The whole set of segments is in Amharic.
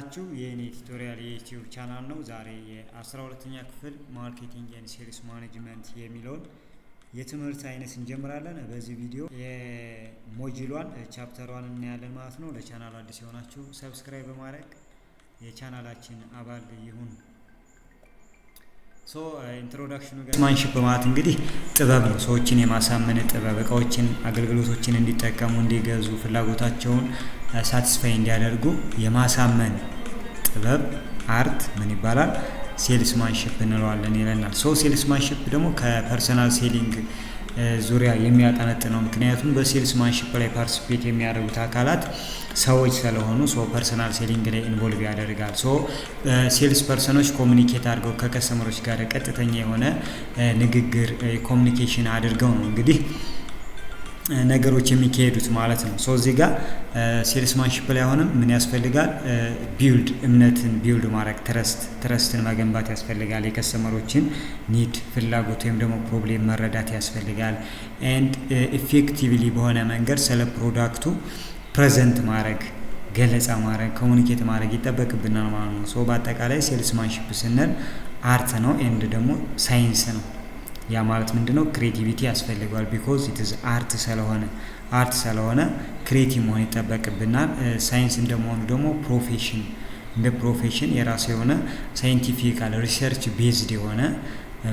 ናችሁ። የኔ ቱቶሪያል የዩቲዩብ ቻናል ነው። ዛሬ የ12ኛ ክፍል ማርኬቲንግ ኤንድ ሴልስ ማኔጅመንት የሚለውን የትምህርት አይነት እንጀምራለን። በዚህ ቪዲዮ የሞጁሏን ቻፕተሯን እናያለን ማለት ነው። ለቻናሉ አዲስ የሆናችሁ ሰብስክራይብ በማድረግ የቻናላችን አባል ይሁን። ኢንትሮዳክሽኑ ማንሽፕ ማለት እንግዲህ ጥበብ ነው። ሰዎችን የማሳመን ጥበብ፣ እቃዎችን አገልግሎቶችን እንዲጠቀሙ እንዲገዙ፣ ፍላጎታቸውን ሳቲስፋይ እንዲያደርጉ የማሳመን ጥበብ አርት ምን ይባላል? ሴልስ ማንሽፕ እንለዋለን ይለናል። ሴልስ ማንሽፕ ደግሞ ከፐርሰናል ሴሊንግ ዙሪያ የሚያጠነጥነው፣ ምክንያቱም በሴልስ ማንሽፕ ላይ ፓርቲሲፔት የሚያደርጉት አካላት ሰዎች ስለሆኑ ፐርሰናል ሴሊንግ ላይ ኢንቮልቭ ያደርጋል። ሴልስ ፐርሰኖች ኮሚኒኬት አድርገው ከከስተመሮች ጋር ቀጥተኛ የሆነ ንግግር ኮሚኒኬሽን አድርገው ነው እንግዲህ ነገሮች የሚካሄዱት ማለት ነው። እዚህ ጋር ሴልስ ማንሽፕ ላይ አሁንም ምን ያስፈልጋል? ቢልድ እምነትን ቢልድ ማድረግ ትረስትን መገንባት ያስፈልጋል። የከስተመሮችን ኒድ ፍላጎት ወይም ደግሞ ፕሮብሌም መረዳት ያስፈልጋል። ኤንድ ኢፌክቲቭሊ በሆነ መንገድ ስለ ፕሮዳክቱ ፕሬዘንት ማድረግ ገለጻ ማድረግ ኮሚኒኬት ማድረግ ይጠበቅብናል ማለት ነው። በአጠቃላይ ሴልስ ማንሽፕ ስንል አርት ነው ኤንድ ደግሞ ሳይንስ ነው። ያ ማለት ምንድነው? ክሬቲቪቲ ያስፈልገዋል። ቢኮዝ ኢት ኢዝ አርት ስለሆነ ክሬቲቭ መሆን ይጠበቅብናል። ሳይንስ እንደመሆኑ ደግሞ እንደ ፕሮፌሽን የራሱ የሆነ ሳይንቲፊካል ሪሰርች ቤዝድ የሆነ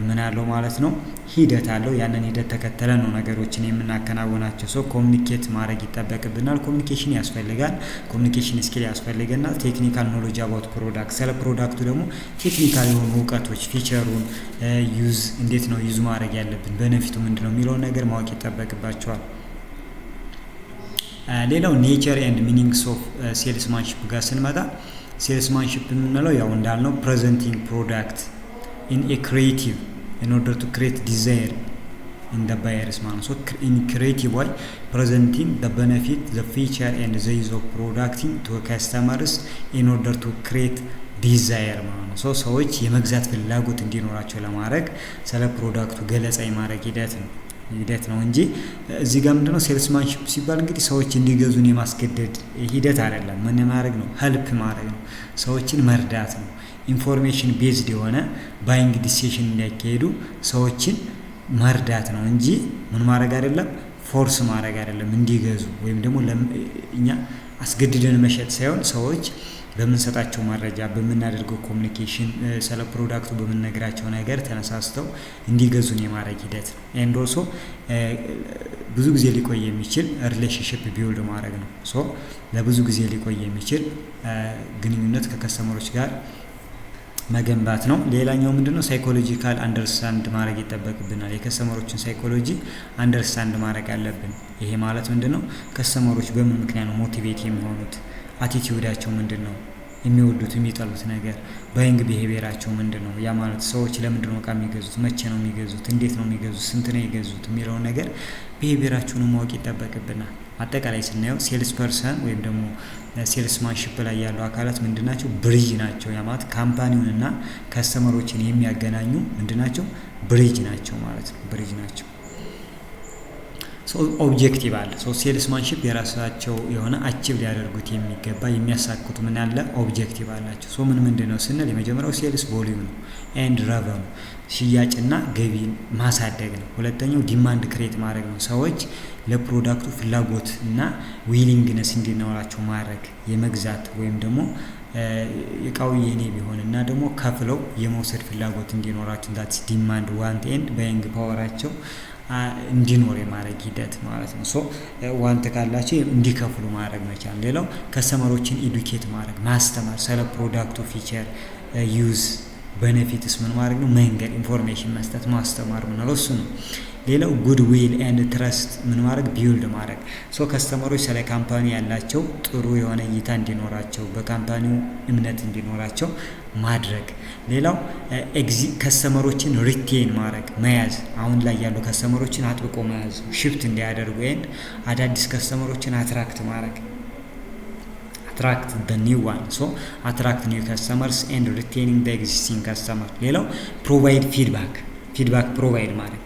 ምን አለው ማለት ነው፣ ሂደት አለው። ያንን ሂደት ተከተለን ነው ነገሮችን የምናከናውናቸው። ኮሚኒኬት ማድረግ ይጠበቅብናል። ኮሚኒኬሽን ያስፈልጋል። ኮሚኒኬሽን ስኪል ያስፈልገናል። ቴክኒካል ኖሌጅ አባውት ፕሮዳክት፣ ስለ ፕሮዳክቱ ደግሞ ቴክኒካል የሆኑ እውቀቶች፣ ፊቸሩን እንዴት ነው ዩዝ ማድረግ ያለብን፣ በነፊቱ ምንድነው የሚለውን ነገር ማወቅ ይጠበቅባቸዋል። ሌላው ኔቸር ኤንድ ሚኒንግስ ኦፍ ሴልስ ማንሽፕ ጋር ስንመጣ ሴልስ ማንሽፕ የምንለው ያው እንዳልነው ፕሬዘንቲንግ ፕሮዳክት in a creative in order to create desire in the buyers ማለት ነው። in creative way presenting the benefit, the feature and the use of product to customers in order to create desire ማለት ነው። ሰዎች የመግዛት ፍላጎት እንዲኖራቸው ለማድረግ ስለ ፕሮዳክቱ ገለጻ የማድረግ ሂደት ነው እንጂ እዚህ ጋር ምንድነው ሴልስ ማንሽፕ ሲባል እንግዲህ ሰዎች እንዲገዙን የማስገደድ ሂደት አይደለም። ምን ማድረግ ነው? ሄልፕ ማድረግ ነው። ሰዎችን መርዳት ነው። ኢንፎርሜሽን ቤዝድ የሆነ ባይንግ ዲሲሽን እንዲያካሄዱ ሰዎችን መርዳት ነው እንጂ ምን ማድረግ አይደለም፣ ፎርስ ማድረግ አይደለም እንዲገዙ፣ ወይም ደግሞ እኛ አስገድደን መሸጥ ሳይሆን ሰዎች በምንሰጣቸው መረጃ በምናደርገው ኮሚኒኬሽን ስለ ፕሮዳክቱ በምንነግራቸው ነገር ተነሳስተው እንዲገዙን የማድረግ ሂደት ነው። ኤንድ ኦልሶ ብዙ ጊዜ ሊቆይ የሚችል ሪሌሽንሺፕ ቢውልድ ማድረግ ነው። ለብዙ ጊዜ ሊቆይ የሚችል ግንኙነት ከከስተመሮች ጋር መገንባት ነው። ሌላኛው ምንድነው? ሳይኮሎጂካል አንደርስታንድ ማድረግ ይጠበቅብናል። የከስተመሮችን ሳይኮሎጂ አንደርስታንድ ማድረግ አለብን። ይሄ ማለት ምንድነው? ከስተመሮች በምን ምክንያት ነው ሞቲቬት የሚሆኑት? አቲቲዩዳቸው ምንድነው? የሚወዱት የሚጠሉት ነገር፣ ባይንግ ቢሄቪየራቸው ምንድነው? ያ ማለት ሰዎች ለምንድነው እቃ የሚገዙት? መቼ ነው የሚገዙት? እንዴት ነው የሚገዙት? ስንት ነው የገዙት? የሚለውን ነገር ቢሄቪየራቸውን ማወቅ ይጠበቅብናል። አጠቃላይ ስናየው ሴልስ ፐርሰን ወይም ደግሞ ሴልስ ማንሽፕ ላይ ያሉ አካላት ምንድናቸው? ብሪጅ ናቸው። ያ ማለት ካምፓኒውንና ከስተመሮችን የሚያገናኙ ምንድናቸው? ብሪጅ ናቸው ማለት ነው። ብሪጅ ናቸው። ኦብጀክቲቭ አለ። ሴልስ ማንሽፕ የራሳቸው የሆነ አቺቭ ሊያደርጉት የሚገባ የሚያሳኩት ምን አለ? ኦብጀክቲቭ አላቸው። ምንድነው ስንል የመጀመሪያው ሴልስ ቮሊዩም ነው ኤንድ ረቨኑ፣ ሽያጭና ገቢን ማሳደግ ነው። ሁለተኛው ዲማንድ ክሬት ማድረግ ነው። ሰዎች ለፕሮዳክቱ ፍላጎት እና ዊሊንግነስ እንዲኖራቸው ማድረግ፣ የመግዛት ወይም ደግሞ እቃው የኔ ቢሆን እና ደግሞ ከፍለው የመውሰድ ፍላጎት እንዲኖራቸው ዳትስ ዲማንድ ዋንት ኤንድ ባይንግ ፓወራቸው እንዲኖር የማድረግ ሂደት ማለት ነው። ዋንት ካላቸው እንዲከፍሉ ማድረግ መቻል። ሌላው ከስተመሮችን ኤዱኬት ማድረግ ማስተማር፣ ስለ ፕሮዳክቱ ፊቸር ዩዝ ቤኔፊትስ ምን ማድረግ ነው? መንገድ ኢንፎርሜሽን መስጠት ማስተማር ምንለው እሱ ነው። ሌላው ጉድ ዊል ኤንድ ትረስት ምን ማድረግ? ቢውልድ ማድረግ። ከስተመሮች ስለ ካምፓኒ ያላቸው ጥሩ የሆነ እይታ እንዲኖራቸው፣ በካምፓኒው እምነት እንዲኖራቸው ማድረግ። ሌላው ከስተመሮችን ሪቴን ማድረግ መያዝ፣ አሁን ላይ ያሉ ከስተመሮችን አጥብቆ መያዝ፣ ሽፍት እንዲያደርጉ ኤንድ አዳዲስ ከስተመሮችን አትራክት ማድረግ። attract the new one, attract new customers and retaining the existing customer. ሌላው provide feedback ፕሮቫይድ ማድረግ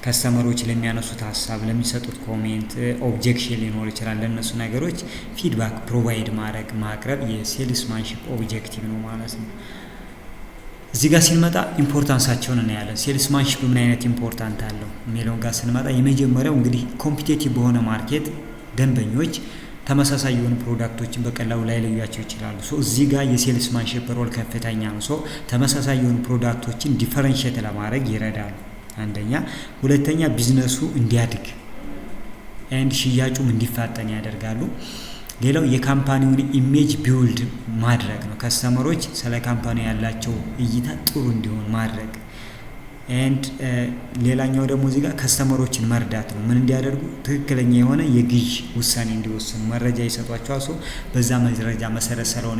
ከስተመሮች ለሚያነሱት ሀሳብ፣ ለሚሰጡት ኮሜንት፣ ኦብጀክሽን ሊኖር ይችላል። ለእነሱ ነገሮች ፊድባክ ፕሮቫይድ ማቅረብ የሴልስማንሺፕ ኦብጀክቲቭ ነው ማለት ነው። እዚህ ጋር ስንመጣ ኢምፖርታንሳቸውን እናያለን። ሴልስማንሺፕ ምን አይነት ኢምፖርታንት አለው የሚለውን ጋር ስንመጣ የመጀመሪያው እንግዲህ ኮምፒቴቲቭ በሆነ ማርኬት ደንበኞች ተመሳሳይ የሆኑ ፕሮዳክቶችን በቀላሉ ላይለዩዋቸው ይችላሉ። እዚህ ጋር የሴልስማንሺፕ ሮል ከፍተኛ ነው። ተመሳሳይ የሆኑ ፕሮዳክቶችን ዲፈረንሺየት ለማድረግ ይረዳሉ። አንደኛ። ሁለተኛ ቢዝነሱ እንዲያድግ ኤንድ ሽያጩም እንዲፋጠን ያደርጋሉ። ሌላው የካምፓኒውን ኢሜጅ ቢውልድ ማድረግ ነው። ከስተመሮች ስለ ካምፓኒ ያላቸው እይታ ጥሩ እንዲሆን ማድረግ ኤንድ ሌላኛው ደግሞ እዚህ ጋር ከስተመሮችን መርዳት ነው። ምን እንዲያደርጉ? ትክክለኛ የሆነ የግዥ ውሳኔ እንዲወስኑ መረጃ ይሰጧቸዋል። በዛ መረጃ መሰረት ስለሆነ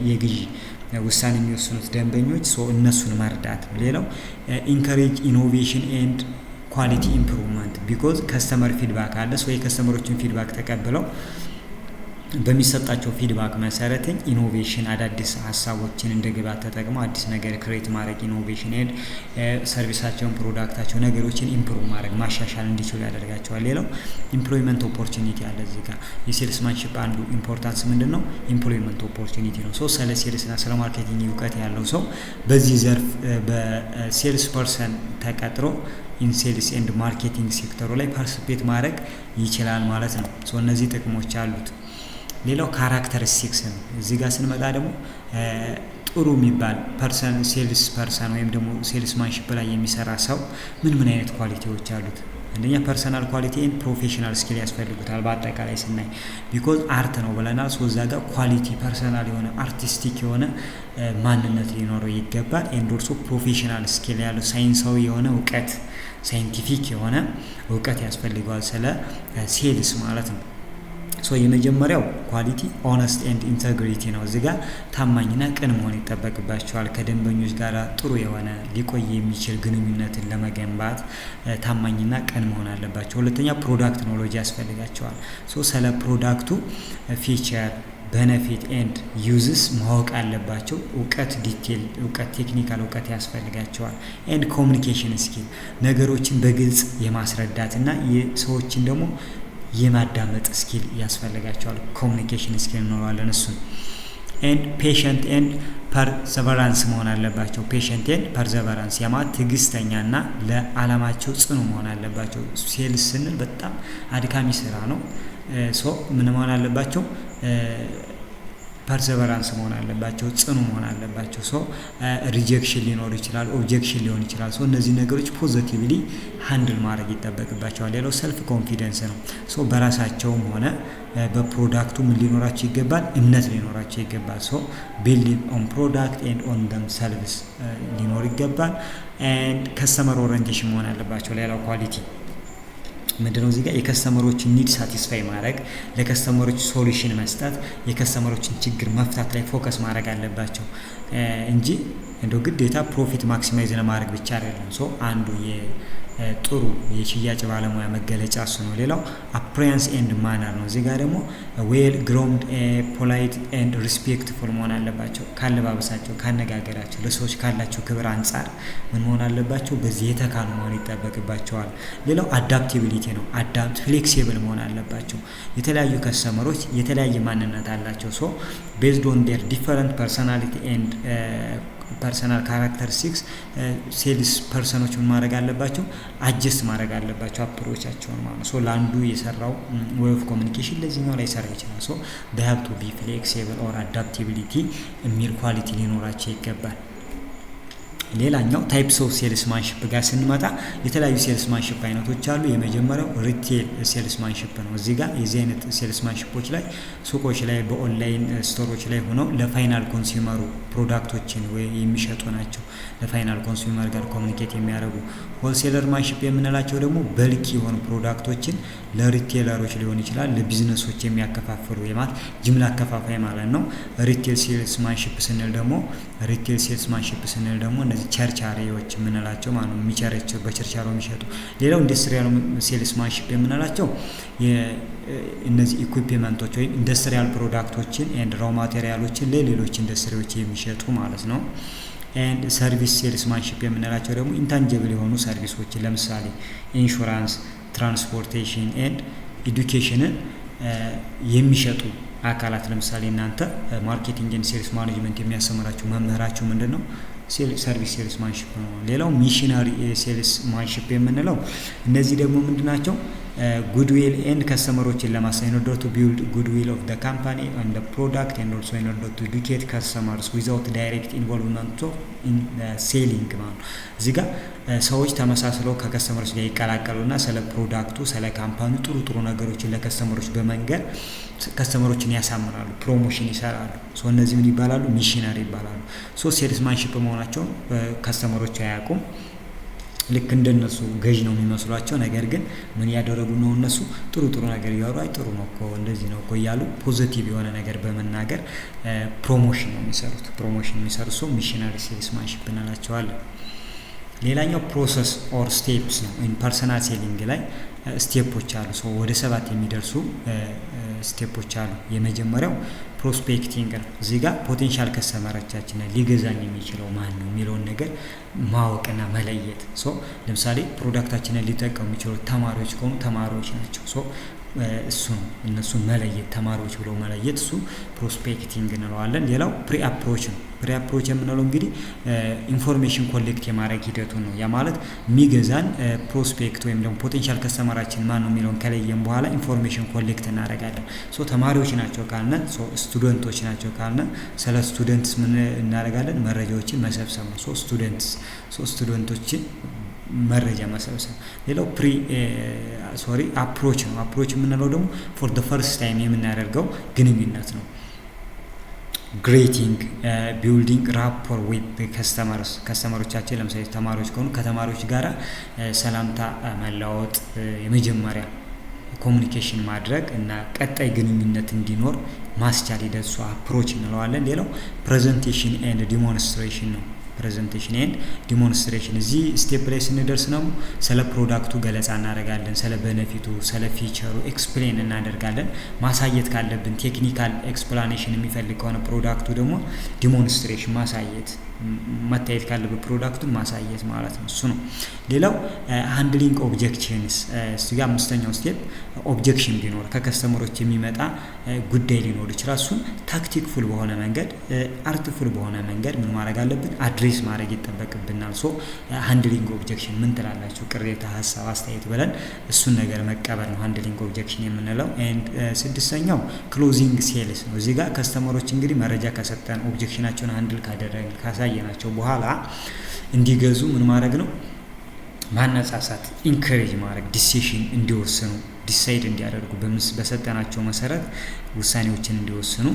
የግዥ ውሳኔ የሚወስኑት ደንበኞች እነሱን መርዳት ነው። ሌላው ኢንካሬጅ ኢኖቬሽን ኤንድ ኳሊቲ ኢምፕሩቭመንት ቢኮዝ ከስተመር ፊድባክ አለ። የከስተመሮችን ፊድባክ ተቀብለው በሚሰጣቸው ፊድባክ መሰረት ኢኖቬሽን አዳዲስ ሀሳቦችን እንደ ግብዓት ተጠቅመው አዲስ ነገር ክሬት ማድረግ ኢኖቬሽን ኤንድ ሰርቪሳቸውን፣ ፕሮዳክታቸው ነገሮችን ኢምፕሩቭ ማድረግ ማሻሻል እንዲችሉ ያደርጋቸዋል። ሌላው ኢምፕሎይመንት ኦፖርቹኒቲ አለ። እዚህ ጋር የሴልስማንሺፕ አንዱ ኢምፖርታንስ ምንድን ነው? ኢምፕሎይመንት ኦፖርቹኒቲ ነው። ስለ ሴልስና ስለ ማርኬቲንግ እውቀት ያለው ሰው በዚህ ዘርፍ በሴልስ ፐርሰን ተቀጥሮ ኢንሴልስ ኤንድ ማርኬቲንግ ሴክተሩ ላይ ፓርቲሲፔት ማድረግ ይችላል ማለት ነው። እነዚህ ጥቅሞች አሉት። ሌላው ካራክተሪስቲክስ ነው። እዚህ ጋር ስንመጣ ደግሞ ጥሩ የሚባል ሴልስ ፐርሰን ወይም ደግሞ ሴልስማንሺፕ ላይ የሚሰራ ሰው ምን አይነት ኳሊቲዎች አሉት? አንደኛ ፐርሰናል ኳሊቲ ኤንድ ፕሮፌሽናል ስኪል ያስፈልጉታል። በአጠቃላይ ስናይ ቢኮዝ አርት ነው ብለናል። እዛ ጋር ኳሊቲ ፐርሰናል የሆነ አርቲስቲክ የሆነ ማንነት ሊኖረው ይገባል። ኤንድ ኦልሶ ፕሮፌሽናል ስኪል ያለው ሳይንሳዊ የሆነ እውቀት፣ ሳይንቲፊክ የሆነ እውቀት ያስፈልገዋል ስለ ሴልስ ማለት ነው። የመጀመሪያው ኳሊቲ ኦነስት ኤንድ ኢንተግሪቲ ነው። እዚህ ጋር ታማኝና ቅን መሆን ይጠበቅባቸዋል። ከደንበኞች ጋር ጥሩ የሆነ ሊቆይ የሚችል ግንኙነትን ለመገንባት ታማኝና ቅን መሆን አለባቸው። ሁለተኛ ፕሮዳክት ኖሎጂ ያስፈልጋቸዋል። ስለ ፕሮዳክቱ ፊቸር፣ ቤኔፊት ኤንድ ዩዝስ ማወቅ አለባቸው። ዲቴል እውቀት፣ ቴክኒካል እውቀት ያስፈልጋቸዋል። ኤንድ ኮሚኒኬሽን ስኪል ነገሮችን በግልጽ የማስረዳት እና የሰዎችን ደግሞ የማዳመጥ ስኪል ያስፈልጋቸዋል። ኮሚኒኬሽን ስኪል እንኖራለን እሱን። ኤንድ ፔሸንት ኤንድ ፐርዘቨራንስ መሆን አለባቸው። ፔሸንት ኤንድ ፐርዘቨራንስ ያማት ትዕግስተኛና ለዓላማቸው ጽኑ መሆን አለባቸው። ሴልስ ስንል በጣም አድካሚ ስራ ነው። ምን መሆን አለባቸው? ፐርዘቨራንስ መሆን አለባቸው፣ ጽኑ መሆን አለባቸው። ሪጀክሽን ሊኖር ይችላል፣ ኦብጀክሽን ሊሆን ይችላል። እነዚህ ነገሮች ፖዚቲቭሊ ሃንድል ማድረግ ይጠበቅባቸዋል። ሌላው ሰልፍ ኮንፊደንስ ነው። በራሳቸውም ሆነ በፕሮዳክቱ ምን ሊኖራቸው ይገባል? እምነት ሊኖራቸው ይገባል። ቢልዲንግ ኦን ፕሮዳክት ኤንድ ኦን ደም ሰልቭስ ሊኖር ይገባል። ኤንድ ከስተመር ኦሪየንቴሽን መሆን አለባቸው። ሌላው ኳሊቲ ምንድነው? እዚህ ጋር የከስተመሮችን ኒድ ሳቲስፋይ ማድረግ፣ ለከስተመሮች ሶሉሽን መስጠት፣ የከስተመሮችን ችግር መፍታት ላይ ፎከስ ማድረግ አለባቸው እንጂ እንደው ግዴታ ፕሮፊት ማክሲማይዝ ለማድረግ ብቻ አይደለም። አንዱ ጥሩ የሽያጭ ባለሙያ መገለጫ እሱ ነው። ሌላው አፕሪያንስ ኤንድ ማነር ነው። እዚህ ጋር ደግሞ ዌል ግሮምድ ፖላይት ኤንድ ሪስፔክትፉል መሆን አለባቸው። ካለባበሳቸው፣ ካነጋገራቸው፣ ለሰዎች ካላቸው ክብር አንጻር ምን መሆን አለባቸው? በዚህ የተካኑ መሆን ይጠበቅባቸዋል። ሌላው አዳፕቲቢሊቲ ነው። ፍሌክሲብል መሆን አለባቸው። የተለያዩ ከስተመሮች የተለያየ ማንነት አላቸው። ቤዝድ ኦን ዴር ዲፈረንት ፐርሶናሊቲ ኤንድ ፐርሰናል ካራክተሪስቲክስ ሴልስ ፐርሰኖች ምን ማድረግ አለባቸው? አጀስት ማድረግ አለባቸው አፕሮቻቸውን ማለት ነው። ለአንዱ የሰራው ዌይ ኦፍ ኮሚኒኬሽን ለዚህኛው ላይ ሰራ ይችላል። they have to be flexible or adaptability የሚል ኳሊቲ ሊኖራቸው ይገባል። ሌላኛው ታይፕስ ኦፍ ሴልስማንሺፕ ጋር ስንመጣ የተለያዩ ሴልስማንሺፕ አይነቶች አሉ። የመጀመሪያው ሪቴል ሴልስማንሺፕ ነው። እዚህ ጋር የዚህ አይነት ሴልስማንሺፖች ላይ ሱቆች ላይ በኦንላይን ስቶሮች ላይ ሆነው ለፋይናል ኮንሱመሩ ፕሮዳክቶችን የሚሸጡ ናቸው። ለፋይናል ኮንሱመር ጋር ኮሚኒኬት የሚያደርጉ። ሆልሴለር ማንሺፕ የምንላቸው ደግሞ በልክ የሆኑ ፕሮዳክቶችን ለሪቴለሮች ሊሆን ይችላል ለቢዝነሶች የሚያከፋፍሉ የማለት ጅምላ አከፋፋይ ማለት ነው። ሪቴል ሴልስማንሺፕ ስንል ደግሞ እነዚህ ቸርቻሪዎች የምንላቸው ማለት ነው። የሚቸረቸው በቸርቻሮ የሚሸጡ። ሌላው ኢንዱስትሪያል ሴልስማንሺፕ የምንላቸው እነዚህ ኢኩዊፕመንቶች ወይም ኢንዱስትሪያል ፕሮዳክቶችን ኤንድ ራው ማቴሪያሎችን ለሌሎች ኢንዱስትሪዎች የሚሸጡ ማለት ነው። ኤንድ ሰርቪስ ሴልስማንሺፕ የምንላቸው ደግሞ ኢንታንጂብል የሆኑ ሰርቪሶችን ለምሳሌ ኢንሹራንስ፣ ትራንስፖርቴሽን ኤንድ ኤዱኬሽንን የሚሸጡ አካላት ለምሳሌ እናንተ ማርኬቲንግ ኤንድ ሴልስ ማኔጅመንት የሚያስተምራችሁ መምህራችሁ ምንድነው? ሰርቪስ ሴልስማንሺፕ ነው። ሌላው ሚሽነሪ ሴልስማንሺፕ የምንለው እነዚህ ደግሞ ምንድናቸው? ጉድዊል ኤንድ ከስተመሮችን ለማሳየት in order to build goodwill of the company and the product and also in order to educate customers without direct involvement in selling ማለት ነው። እዚህ ጋር ሰዎች ተመሳስለው ከከስተመሮች ጋር ይቀላቀሉና ስለ ፕሮዳክቱ ስለ ካምፓኒው ጥሩ ነገሮችን ለከስተመሮች በመንገር ከስተመሮችን ያሳምናሉ፣ ፕሮሞሽን ይሰራሉ። ሶ እነዚህ ምን ይባላሉ? ሚሽነሪ ይባላሉ። ሶ ሴልስማንሺፕ መሆናቸው ከስተመሮች አያውቁም። ልክ እንደነሱ ገዥ ነው የሚመስሏቸው። ነገር ግን ምን ያደረጉ ነው? እነሱ ጥሩ ነገር እያወሩ አይ ጥሩ ነው እኮ እንደዚህ ነው እኮ እያሉ ፖዚቲቭ የሆነ ነገር በመናገር ፕሮሞሽን ነው የሚሰሩት። ፕሮሞሽን የሚሰሩ ሰው ሚሽነሪ ሴልስማንሺፕ እንላቸዋለን። ሌላኛው ፕሮሰስ ኦር ስቴፕስ ነው። ፐርሰናል ሴሊንግ ላይ ስቴፖች አሉ። ሶ ወደ 7 የሚደርሱ ስቴፖች አሉ። የመጀመሪያው ፕሮስፔክቲንግ ነው። እዚህ ጋር ፖቴንሻል ከስተመሮቻችንን ሊገዛኝ የሚችለው ማን ነው የሚለውን ነገር ማወቅና መለየት። ሶ ለምሳሌ ፕሮዳክታችንን ሊጠቀሙ የሚችሉ ተማሪዎች ከሆኑ ተማሪዎች ናቸው። ሶ እነሱን መለየት፣ ተማሪዎች ብሎ መለየት፣ እሱ ፕሮስፔክቲንግ እንለዋለን። ሌላው ፕሪ አፕሮች ነው። ፕሪ አፕሮች የምንለው እንግዲህ ኢንፎርሜሽን ኮሌክት የማድረግ ሂደቱን ነው። ያ ማለት የሚገዛን ፕሮስፔክት ወይም ደግሞ ፖቴንሻል ከስተመራችን ማን ነው የሚለውን ከለየን በኋላ ኢንፎርሜሽን ኮሌክት እናደርጋለን። ሶ ተማሪዎች ናቸው ካልነ፣ ስቱደንቶች ናቸው ካልነ ስለ ስቱደንትስ ምን እናደርጋለን? መረጃዎችን መሰብሰብ ነው። ስቱደንቶችን መረጃ መሰብሰብ። ሌላው አፕሮች ነው። አፕሮች የምንለው ደግሞ ፎር ዘ ፈርስት ታይም የምናደርገው ግንኙነት ነው። ግሬቲንግ ቢልዲንግ ራፖር ዊዝ ከስተመሮቻችን ለምሳሌ ተማሪዎች ከሆኑ ከተማሪዎች ጋራ ሰላምታ መለዋወጥ፣ የመጀመሪያ ኮሚኒኬሽን ማድረግ እና ቀጣይ ግንኙነት እንዲኖር ማስቻል ሂደት አፕሮች እንለዋለን። ሌላው ፕሬዘንቴሽን ኤንድ ዲሞንስትሬሽን ነው። ፕሬዘንቴሽን ኤንድ ዲሞንስትሬሽን እዚህ ስቴፕ ላይ ስንደርስ ነው ስለ ፕሮዳክቱ ገለጻ እናደርጋለን። ስለ ቤኔፊቱ፣ ስለ ፊቸሩ ኤክስፕሌን እናደርጋለን። ማሳየት ካለብን ቴክኒካል ኤክስፕላኔሽን የሚፈልግ ከሆነ ፕሮዳክቱ ደግሞ ዲሞንስትሬሽን ማሳየት፣ መታየት ካለበት ፕሮዳክቱን ማሳየት ማለት ነው። እሱ ነው። ሌላው ሃንድሊንግ ኦብጀክሽንስ እዚህ ጋር አምስተኛው ስቴፕ ኦብጀክሽን ቢኖር ከከስተመሮች የሚመጣ ጉዳይ ሊኖር ይችላል። እሱን ታክቲክፉል በሆነ መንገድ አርትፉል በሆነ መንገድ ምን ማድረግ አለብን? አድሬስ ማድረግ ይጠበቅብናል። ሶ ሃንድሊንግ ኦብጀክሽን ምን ትላላችሁ? ቅሬታ፣ ሀሳብ፣ አስተያየት ብለን እሱን ነገር መቀበል ነው ሃንድሊንግ ኦብጀክሽን የምንለው። ኤንድ ስድስተኛው ክሎዚንግ ሴልስ ነው። እዚህ ጋር ከስተመሮች እንግዲህ መረጃ ከሰጠን ኦብጀክሽናቸውን ሃንድል ካደረግን ካሳየናቸው በኋላ እንዲገዙ ምን ማድረግ ነው? ማነሳሳት፣ ኢንከሬጅ ማድረግ፣ ዲሲሽን እንዲወስኑ፣ ዲሳይድ እንዲያደርጉ በሰጠናቸው መሰረት ውሳኔዎችን እንዲወስኑ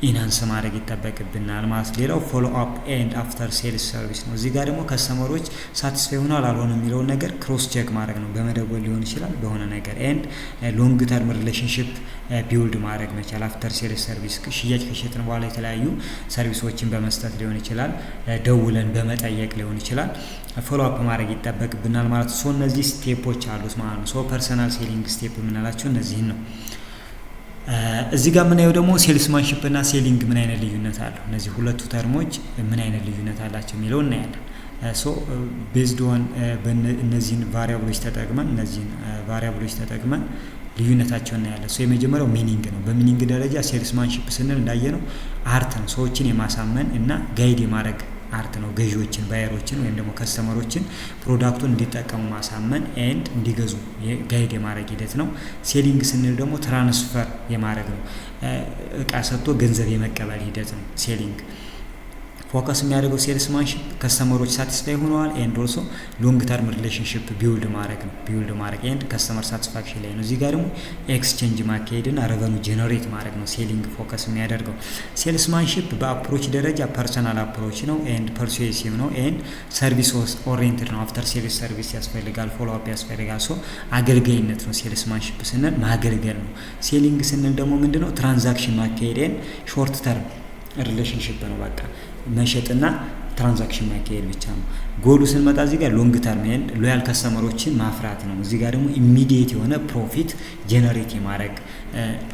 ኢንሃንስ ማድረግ ይጠበቅብናል ማለት። ሌላው ፎሎ አፕ ኤንድ አፍተር ሴልስ ሰርቪስ ነው። እዚህ ጋር ደግሞ ከስተመሮች ሳቲስፋይ ሆኗል አልሆነ የሚለውን ነገር ክሮስ ቼክ ማድረግ ነው። በመደወል ሊሆን ይችላል በሆነ ነገር። ኤንድ ሎንግ ተርም ሪሌሽንሺፕ ቢውልድ ማድረግ መቻል። አፍተር ሴልስ ሰርቪስ ሽያጭ ከሸጥን በኋላ የተለያዩ ሰርቪሶችን በመስጠት ሊሆን ይችላል፣ ደውለን በመጠየቅ ሊሆን ይችላል። ፎሎ አፕ ማድረግ ይጠበቅብናል ማለት። ሶ እነዚህ ስቴፖች አሉት ማለት ነው። ሶ ፐርሰናል ሴሊንግ ስቴፕ የምንላቸው እነዚህን ነው። እዚህ ጋር የምናየው ደግሞ ሴልስማንሺፕ እና ሴሊንግ ምን አይነት ልዩነት አለው፣ እነዚህ ሁለቱ ተርሞች ምን አይነት ልዩነት አላቸው የሚለው እናያለን። ሶ ቤዝድ ኦን እነዚህን ቫሪያብሎች ተጠቅመን ልዩነታቸውን እናያለን። ሶ የመጀመሪያው ሚኒንግ ነው። በሚኒንግ ደረጃ ሴልስማንሺፕ ስንል እንዳየነው አርት ነው። ሰዎችን የማሳመን እና ጋይድ የማድረግ አርት ነው። ገዢዎችን፣ ባየሮችን ወይም ደግሞ ከስተመሮችን ፕሮዳክቱን እንዲጠቀሙ ማሳመን ኤንድ እንዲገዙ ጋይድ የማድረግ ሂደት ነው። ሴሊንግ ስንል ደግሞ ትራንስፈር የማድረግ ነው። እቃ ሰጥቶ ገንዘብ የመቀበል ሂደት ነው ሴሊንግ። ፎከስ የሚያደርገው ሴልስማንሺፕ ከስተመሮች ሳቲስፋይ ሆነዋል ኤንድ ኦልሶ ሎንግ ተርም ሪሌሽንሺፕ ቢውልድ ማድረግ ነው። ቢውልድ ማድረግ ኤንድ ከስተመር ሳቲስፋክሽን ላይ ነው። እዚህ ጋር ደግሞ ኤክስቼንጅ ማካሄድና ረቨኑ ጀነሬት ማድረግ ነው ሴሊንግ ፎከስ የሚያደርገው። ሴልስማንሺፕ በአፕሮች ደረጃ ፐርሰናል አፕሮች ነው ኤንድ ፐርሱዌሲቭ ነው ኤንድ ሰርቪስ ኦሪየንትድ ነው። አፍተር ሴልስ ሰርቪስ ያስፈልጋል፣ ፎሎ አፕ ያስፈልጋል። ሶ አገልጋይነት ነው። ሴልስማንሺፕ ስንል ማገልገል ነው። ሴሊንግ ስንል ደግሞ ምንድነው? ትራንዛክሽን ማካሄድ ኤንድ ሾርት ተርም ሪሌሽንሺፕ ነው። በቃ መሸጥና ትራንዛክሽን ማካሄድ ብቻ ነው። ጎሉ ስንመጣ እዚህ ጋር ሎንግ ተርም ኤንድ ሎያል ከስተመሮችን ማፍራት ነው። እዚህ ጋር ደግሞ ኢሚዲየት የሆነ ፕሮፊት ጄነሬት የማድረግ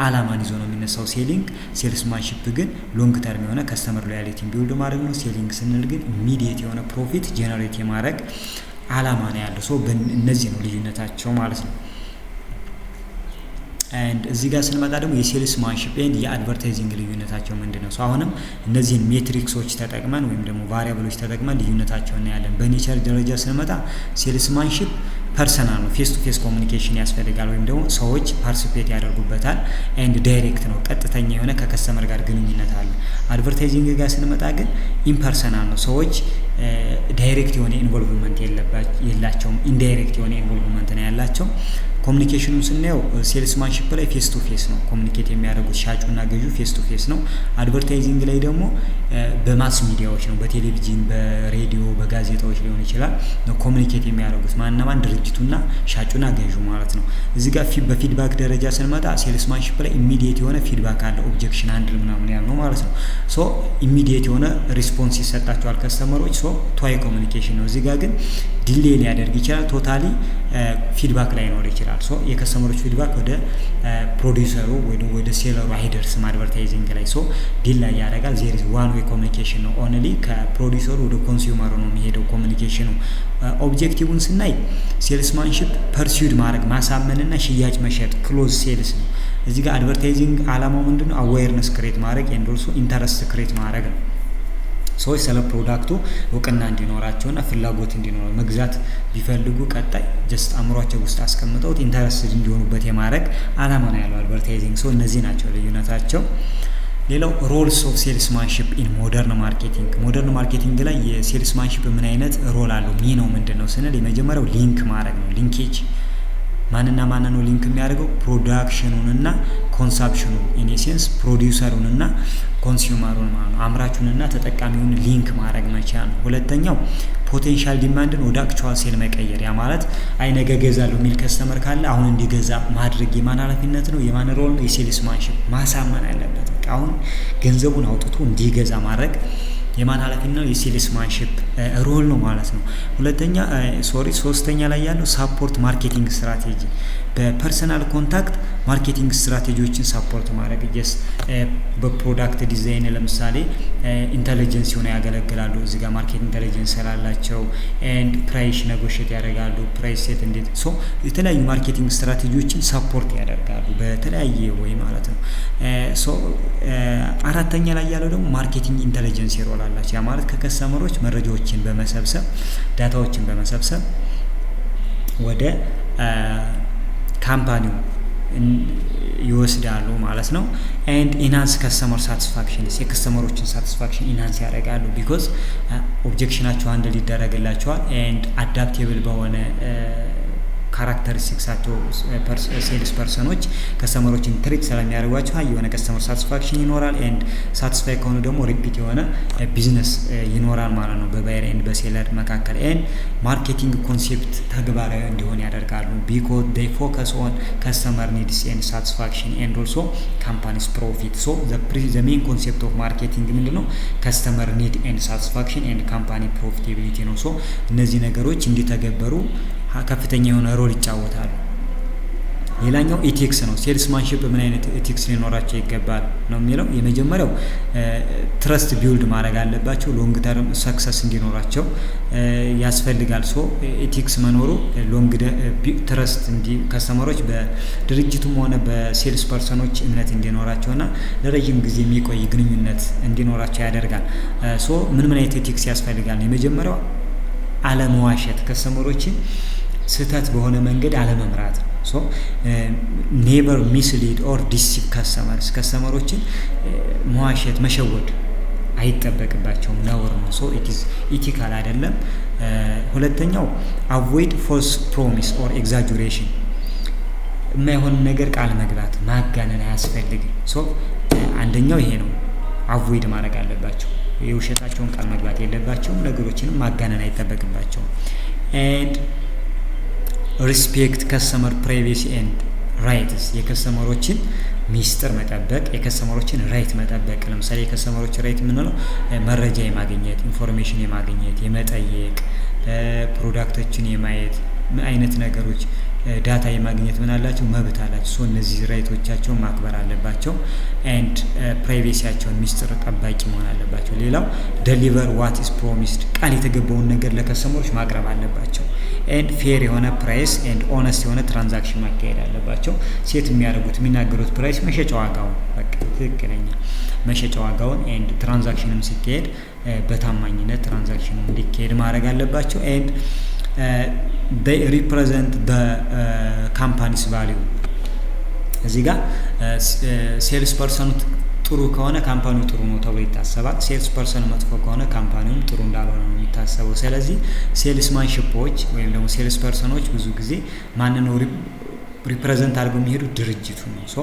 አላማን ይዞ ነው የሚነሳው ሴሊንግ። ሴልስማንሺፕ ግን ሎንግ ተርም የሆነ ከስተመር ሎያሊቲን ቢውልድ ማድረግ ነው። ሴሊንግ ስንል ግን ኢሚዲየት የሆነ ፕሮፊት ጄነሬት የማድረግ አላማ ነው ያለው። ሶ እነዚህ ነው ልዩነታቸው ማለት ነው። ኤንድ እዚህ ጋር ስንመጣ ደግሞ የሴልስማንሺፕ ኤንድ የአድቨርታይዚንግ ልዩነታቸው ምንድነው? ሶ አሁንም እነዚህን ሜትሪክሶች ተጠቅመን ወይም ደግሞ ቫሪያብሎች ተጠቅመን ልዩነታቸውን እናያለን። በኔቸር ደረጃ ስንመጣ ሴልስማንሺፕ ፐርሰናል ነው። ፌስ ቱ ፌስ ኮሚኒኬሽን ያስፈልጋል ወይም ደግሞ ሰዎች ፓርቲሲፔት ያደርጉበታል። ኤንድ ዳይሬክት ነው፣ ቀጥተኛ የሆነ ከከስተመር ጋር ግንኙነት አለ። አድቨርታይዚንግ ጋር ስንመጣ ግን ኢምፐርሰናል ነው። ሰዎች ዳይሬክት የሆነ ኢንቮልቭመንት የላቸውም፣ ኢንዳይሬክት የሆነ ኢንቮልቭመንት ነው ያላቸው። ኮሚኒኬሽኑን ስናየው ሴልስማንሺፕ ላይ ፌስ ቱ ፌስ ነው ኮሚኒኬት የሚያደርጉት ሻጩና ገዢው ፌስ ቱ ፌስ ነው። አድቨርታይዚንግ ላይ ደግሞ በማስ ሚዲያዎች ነው፣ በቴሌቪዥን፣ በሬዲዮ፣ በጋዜጣዎች ሊሆን ይችላል ነው ኮሚኒኬት የሚያደርጉት ማን ድርጅቱና ሻጩና ገዢው ማለት ነው። እዚህ ጋር በፊድባክ ደረጃ ስንመጣ ሴልስማንሺፕ ላይ ኢሚዲየት የሆነ ፊድባክ አለ፣ ኦብጀክሽን ሃንድል ምናምን ያልነው ማለት ነው። ሶ ኢሚዲየት የሆነ ሪስፖንስ ይሰጣቸዋል ከስተመሮች። ሶ ቷይ ኮሚኒኬሽን ነው። እዚህ ጋር ግን ዲሌይ ሊያደርግ ይችላል፣ ቶታሊ ፊድባክ ላይኖር ይችላል። ሶ የከስተመሮች ፊድባክ ወደ ፕሮዲውሰሩ ወደ ሴለሩ አይደርስም አድቨርታይዚንግ ላይ። ሶ ዲሌይ ያደርጋል። ዜር ኢዝ ዋን ዌይ ኮሚኒኬሽን ነው። ኦንሊ ከፕሮዲውሰሩ ወደ ኮንሱመሩ ነው የሚሄደው ኮሚኒኬሽኑ። ኦብጀክቲቭን ስናይ ሴልስማንሺፕ ፐርሲውድ ማድረግ ማሳመንና ሽያጭ መሸጥ ክሎዝ ሴልስ ነው። እዚህ ጋር አድቨርታይዚንግ አላማው ምንድነው? አዌርነስ ክሬት ማድረግ ኤንድ ኦልሶ ኢንተረስት ክሬት ማድረግ ነው። ሰዎች ስለ ፕሮዳክቱ እውቅና እንዲኖራቸውና ፍላጎት እንዲኖረው መግዛት ቢፈልጉ ቀጣይ ጀስት አእምሯቸው ውስጥ አስቀምጠውት ኢንተረስትድ እንዲሆኑበት የማድረግ አላማ ነው ያለው አድቨርታይዚንግ። ሶ እነዚህ ናቸው ልዩነታቸው። ሌላው ሮልስ ኦፍ ሴልስማንሺፕ ኢን ሞደርን ማርኬቲንግ። ሞደርን ማርኬቲንግ ላይ የሴልስማንሺፕ ምን አይነት ሮል አለው ሚናው ምንድነው ስንል የመጀመሪያው ሊንክ ማድረግ ነው። ሊንኬጅ ማንና ማን ነው ሊንክ የሚያደርገው? ፕሮዳክሽኑንና ኮንሳምፕሽኑ ኢን ኤሴንስ ፕሮዲውሰሩንና ኮንሱመሩን ማለት ነው። አምራቹንና ተጠቃሚውን ሊንክ ማድረግ መቻል ነው። ሁለተኛው ፖቴንሻል ዲማንድን ወደ አክቹዋል ሴል መቀየር። ያ ማለት አይ ነገ ገዛለሁ የሚል ከስተመር ካለ አሁን እንዲገዛ ማድረግ የማን ኃላፊነት ነው? የማን ሮል ነው? የሴልስማንሺፕ ማሳመን አለበት። አሁን ገንዘቡን አውጥቶ እንዲገዛ ማድረግ የማን ኃላፊነት ነው? የሴልስማንሺፕ ሮል ነው ማለት ነው። ሶስተኛ ላይ ያለው ሳፖርት ማርኬቲንግ ስትራቴጂ። በፐርሰናል ኮንታክት ማርኬቲንግ ስትራቴጂዎችን ሳፖርት ማድረግ ጀስ በፕሮዳክት ዲዛይን ለምሳሌ ኢንተለጀንስ ሆነ ያገለግላሉ። እዚህ ጋር ማርኬት ኢንተለጀንስ ስላላቸው ኤንድ ፕራይስ ኔጎሽት ያደርጋሉ። ፕራይስ ሴት እንዴት ሶ የተለያዩ ማርኬቲንግ ስትራቴጂዎችን ሳፖርት ያደርጋሉ በተለያየ ወይ ማለት ነው። አራተኛ ላይ ያለው ደግሞ ማርኬቲንግ ኢንተለጀንስ ይሮል አላቸው። ያ ማለት ከከስተመሮች መረጃዎችን በመሰብሰብ ዳታዎችን በመሰብሰብ ወደ ካምፓኒው ይወስዳሉ ማለት ነው። ኤንድ ኢናንስ ከስተመር ሳቲስፋክሽን የከስተመሮችን ሳቲስፋክሽን ኢናንስ ያደርጋሉ። ቢኮዝ ኦብጀክሽናቸው አንድ ሊደረግላቸዋል ኤንድ አዳፕቴብል በሆነ ካራክተሪስቲክሳቸው ሴልስ ፐርሰኖች ከስተመሮችን ትሪት ስለሚያደርጓቸው የሆነ ከስተመር ሳቲስፋክሽን ይኖራል። ኤንድ ሳቲስፋይ ከሆኑ ደግሞ ሪፒት የሆነ ቢዝነስ ይኖራል ማለት ነው በባየር ኤንድ በሴለር መካከል። ኤንድ ማርኬቲንግ ኮንሴፕት ተግባራዊ እንዲሆን ያደርጋሉ። ቢኮዝ ዴይ ፎከስ ኦን ከስተመር ኒድስ ኤንድ ሳቲስፋክሽን ኤንድ ኦልሶ ካምፓኒስ ፕሮፊት። ሶ ዘ ሜን ኮንሴፕት ኦፍ ማርኬቲንግ ምንድነው? ከስተመር ኒድ ኤንድ ሳቲስፋክሽን ኤንድ ካምፓኒ ፕሮፊታቢሊቲ ነው። ሶ እነዚህ ነገሮች እንዲተገበሩ ከፍተኛ የሆነ ሮል ይጫወታሉ። ሌላኛው ኢቲክስ ነው። ሴልስማንሺፕ ምን አይነት ኢቲክስ ሊኖራቸው ይገባል ነው የሚለው። የመጀመሪያው ትረስት ቢውልድ ማድረግ አለባቸው። ሎንግ ተርም ሰክሰስ እንዲኖራቸው ያስፈልጋል። ሶ ኢቲክስ መኖሩ ሎንግ ትረስት ከስተመሮች በድርጅቱም ሆነ በሴልስ ፐርሰኖች እምነት እንዲኖራቸውና ለረጅም ጊዜ የሚቆይ ግንኙነት እንዲኖራቸው ያደርጋል። ሶ ምን አይነት ኢቲክስ ያስፈልጋል? የመጀመሪያው አለመዋሸት፣ ከስተመሮችን ስህተት በሆነ መንገድ አለመምራት። ሶ ኔቨር ሚስሊድ ኦር ዲሲቭ ከስተመሮችን መዋሸት መሸወድ አይጠበቅባቸውም፣ ነውር ነው። ሶ ኢቲካል አይደለም። ሁለተኛው አቮይድ ፎልስ ፕሮሚስ ኦር ኤግዛጁሬሽን፣ የማይሆን ነገር ቃል መግባት ማጋነን አያስፈልግም። ሶ አንደኛው ይሄ ነው፣ አቮይድ ማድረግ አለባቸው። የውሸታቸውን ቃል መግባት የለባቸውም። ነገሮችንም ማጋነን አይጠበቅባቸውም። ኤንድ ሪስፔክት ከስተመር ፕራይቬሲ ኤንድ ራይትስ፣ የከስተመሮችን ሚስጥር መጠበቅ፣ የከስተመሮችን ራይት መጠበቅ። ለምሳሌ የከስተመሮች ራይት የምንለው መረጃ የማግኘት ኢንፎርሜሽን የማግኘት የመጠየቅ ፕሮዳክቶችን የማየት አይነት ነገሮች ዳታ የማግኘት ምን አላቸው መብት አላቸው። ሶ እነዚህ ራይቶቻቸውን ማክበር አለባቸው። ኤንድ ፕራይቬሲያቸውን ሚስጥር ጠባቂ መሆን አለባቸው። ሌላው ደሊቨር ዋት ኢዝ ፕሮሚስድ ቃል የተገባውን ነገር ለከስተመሮች ማቅረብ አለባቸው። ኤንድ ፌር የሆነ ፕራይስ ኤንድ ኦነስት የሆነ ትራንዛክሽን ማካሄድ አለባቸው። ሴት የሚያደርጉት የሚናገሩት ፕራይስ መሸጫ ዋጋውን በቃ ትክክለኛ መሸጫ ዋጋውን ኤንድ ትራንዛክሽንም ሲካሄድ በታማኝነት ትራንዛክሽኑ እንዲካሄድ ማድረግ አለባቸው። ኤንድ they represent the company's value። እዚህ ጋር ሴልስ ፐርሰኑ ጥሩ ከሆነ ካምፓኒው ጥሩ ነው ተብሎ ይታሰባል። ሴልስ ፐርሰኑ መጥፎ ከሆነ ካምፓኒውም ጥሩ እንዳልሆነ ነው የሚታሰበው። ስለዚህ ሴልስማንሺፖች ወይም ደግሞ ሴልስ ፐርሰኖች ብዙ ጊዜ ማንን ነው ሪፕሬዘንት አድርገው የሚሄዱት? ድርጅቱ ነው። ሶ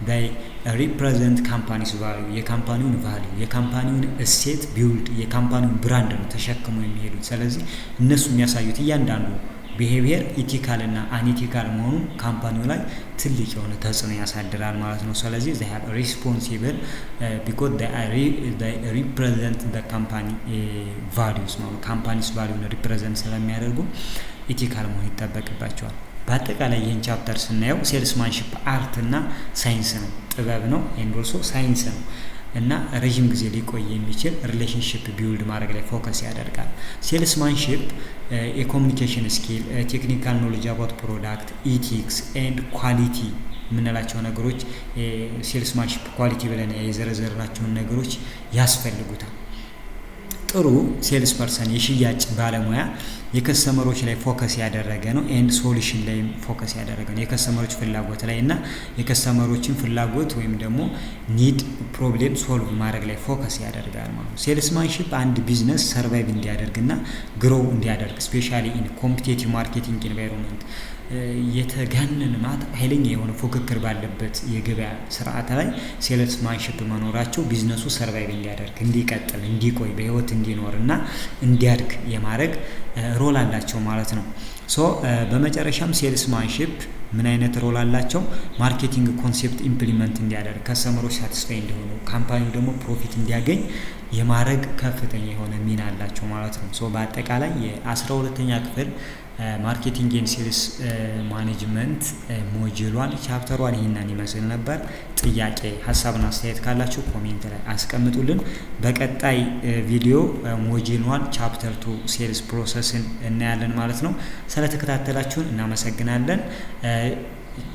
they represent company's value የካምፓኒውን ቫልዩ የካምፓኒውን እሴት ቢውልድ የካምፓኒውን ብራንድ ነው ተሸክመው የሚሄዱት። ስለዚህ እነሱ የሚያሳዩት እያንዳንዱ ቢሄቪየር ኢቲካል እና አንኢቲካል መሆኑን ካምፓኒው ላይ ትልቅ የሆነ ተጽዕኖ ያሳድራል ማለት ነው። ስለዚህ they are responsible because they represent the company values ነው። ካምፓኒስ ቫልዩን ሪፕሬዘንት ስለሚያደርጉ ኢቲካል መሆን ይጠበቅባቸዋል። በአጠቃላይ ይህን ቻፕተር ስናየው ሴልስማንሺፕ አርት እና ሳይንስ ነው፣ ጥበብ ነው ኤንድ ኦልሶ ሳይንስ ነው እና ረዥም ጊዜ ሊቆይ የሚችል ሪሌሽንሺፕ ቢውልድ ማድረግ ላይ ፎከስ ያደርጋል። ሴልስማንሺፕ የኮሚኒኬሽን ስኪል፣ ቴክኒካል ኖሌጅ አባውት ፕሮዳክት፣ ኢቲክስ ኤንድ ኳሊቲ የምንላቸው ነገሮች ሴልስማንሺፕ ኳሊቲ ብለን የዘረዘርናቸውን ነገሮች ያስፈልጉታል። ጥሩ ሴልስ ፐርሰን የሽያጭ ባለሙያ የከስተመሮች ላይ ፎከስ ያደረገ ነው ኤንድ ሶሉሽን ላይ ፎከስ ያደረገ ነው። የከስተመሮች ፍላጎት ላይ እና የከስተመሮችን ፍላጎት ወይም ደግሞ ኒድ ፕሮብሌም ሶልቭ ማድረግ ላይ ፎከስ ያደርጋል ማለት ነው። ሴልስማንሺፕ አንድ ቢዝነስ ሰርቫይቭ እንዲያደርግና ግሮው እንዲያደርግ ስፔሻሊ ኢን ኮምፒቲቲቭ ማርኬቲንግ ኢንቫይሮንመንት የተጋነነ ማለት ኃይለኛ የሆነ ፉክክር ባለበት የገበያ ስርዓት ላይ ሴልስማንሺፕ መኖራቸው ቢዝነሱ ሰርቫይቭ እንዲያደርግ እንዲቀጥል እንዲቆይ በህይወት እንዲኖር እና እንዲያድግ የማድረግ ሮል አላቸው ማለት ነው። ሶ በመጨረሻም ሴልስማንሺፕ ምን አይነት ሮል አላቸው? ማርኬቲንግ ኮንሴፕት ኢምፕሊመንት እንዲያደርግ ከስተመሮች ሳቲስፋይ እንዲሆኑ ካምፓኒው ደግሞ ፕሮፊት እንዲያገኝ የማድረግ ከፍተኛ የሆነ ሚና አላቸው ማለት ነው። ሶ በአጠቃላይ የ12ኛ ክፍል ማርኬቲንግ ኤንድ ሴልስ ማኔጅመንት ሞጁሏን ቻፕተሯን ይህንን ይመስል ነበር። ጥያቄ ሀሳብና አስተያየት ካላችሁ ኮሜንት ላይ አስቀምጡልን። በቀጣይ ቪዲዮ ሞጁሏን ቻፕተር 2 ሴልስ ፕሮሰስን እናያለን ማለት ነው። ስለተከታተላችሁን እናመሰግናለን።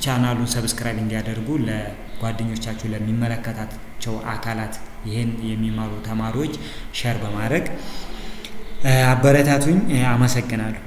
ቻናሉን ሰብስክራይብ እንዲያደርጉ ለጓደኞቻችሁ ለሚመለከታቸው አካላት ይህን የሚማሩ ተማሪዎች ሼር በማድረግ አበረታቱኝ። አመሰግናለሁ።